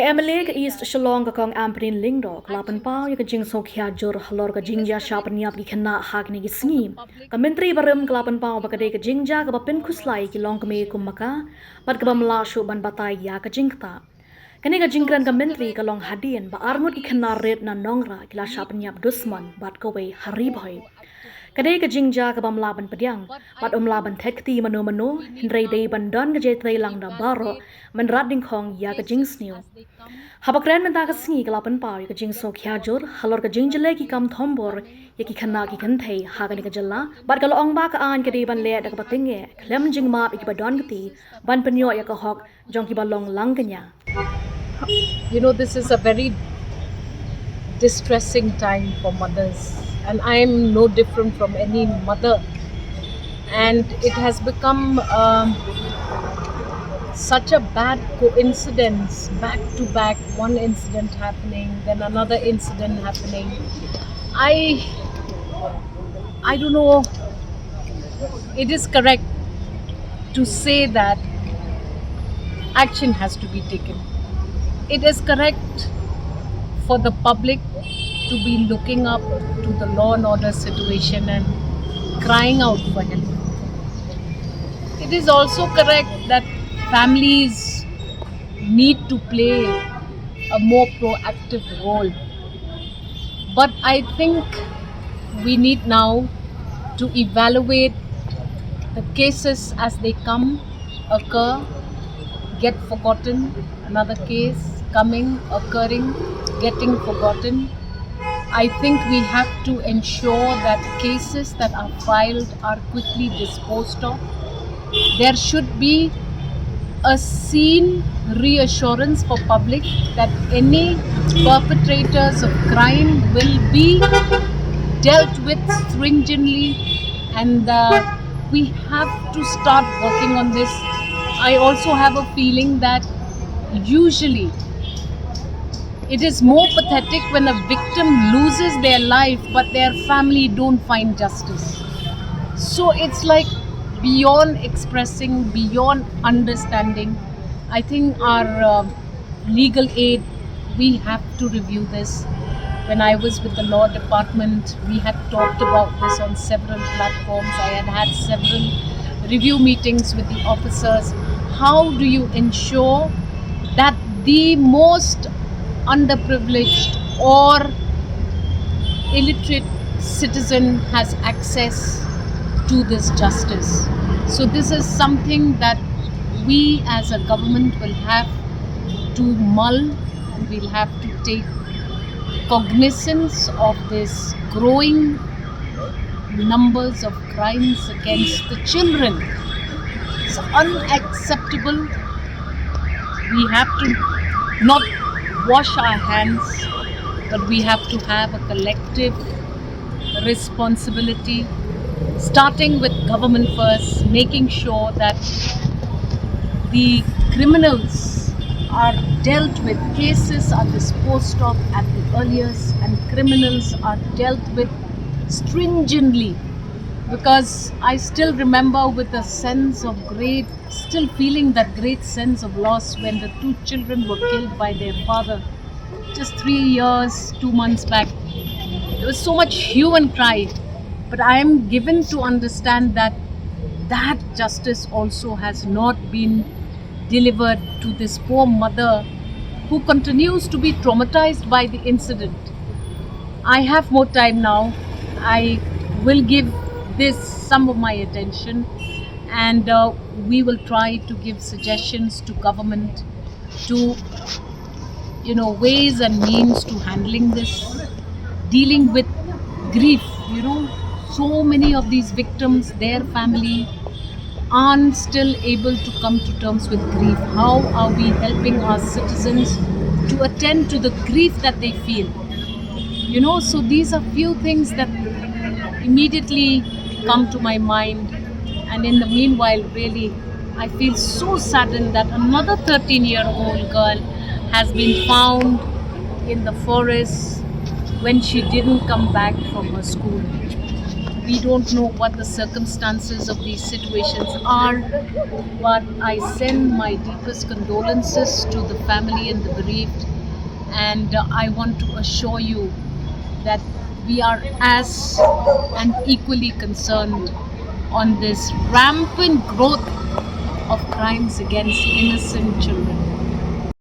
KMLA ke East Shillong ka kong Amprin Lingdok lapan pau ya ka jing so khia jor halor ka jingja shapnia ki khana hak ni ki sngi ka mentri baram ka lapan pau ba ka de ka jingja ka ba pen khuslai ki long ka me kumaka bat ka ba mla shu ban batai ya ka jingta kani ka jingkran ka mentri ka long hadien ba arngut ki khana red na nongra ki la shapnia dusman bat ko we hari bhai kadai ka jingja ka bam laban pediang bat laban thekti mano hindrai dei bandon ka je trai lang da baro man rading khong ya ka jing sniu habakran man ta ka sngi ka lapan pau ka jing so khya jor halor ka jing jele ki kam thombor ya ki khana ki kan thei ha ka ni ka jalla bat ka long ba ka an ka dei ban le da ka patinge klem jing ma ki ba don ki ban penyo ya ka hok jong ki ba long lang ka nya. This is a very distressing time for mothers, and I am no different from any mother. And it has become such a bad coincidence, back to back, one incident happening, then another incident happening. I don't know. It is correct to say that action has to be taken. It is correct for the public to be looking up to the law and order situation and crying out for help. It is also correct that families need to play a more proactive role. But I think we need now to evaluate the cases as they come, occur, get forgotten, another case coming, occurring, getting forgotten. I think we have to ensure that cases that are filed are quickly disposed of. There should be a seen reassurance for public that any perpetrators of crime will be dealt with stringently, and we have to start working on this. I also have a feeling that usually it is more pathetic when a victim loses their life but their family don't find justice. So it's like beyond expressing, beyond understanding. I think our legal aid, we have to review this. When I was with the law department, we had talked about this on several platforms. I had several review meetings with the officers. How do you ensure that the most underprivileged or illiterate citizen has access to this justice? So this is something that we as a government will have to mull, and we'll have to take cognizance of this growing numbers of crimes against the children. It's unacceptable. We have to not wash our hands, but we have to have a collective responsibility, starting with government first, making sure that the criminals are dealt with, cases are disposed of at the earliest, and criminals are dealt with stringently. Because I still remember with a sense of still feeling that great sense of loss when the two children were killed by their father just 3 years, 2 months back. There was so much hue and cry, but I am given to understand that justice also has not been delivered to this poor mother who continues to be traumatized by the incident. I have more time now. I will give this some of my attention, and we will try to give suggestions to government to ways and means to handling this, dealing with grief. So many of these victims, their family aren't still able to come to terms with grief. How are we helping our citizens to attend to the grief that they feel? So these are few things that immediately come to my mind. And in the meanwhile, really, I feel so saddened that another 13-year-old girl has been found in the forest when she didn't come back from her school. We don't know what the circumstances of these situations are, but I send my deepest condolences to the family and the bereaved. And I want to assure you that we are as and equally concerned on this rampant growth of crimes against innocent children.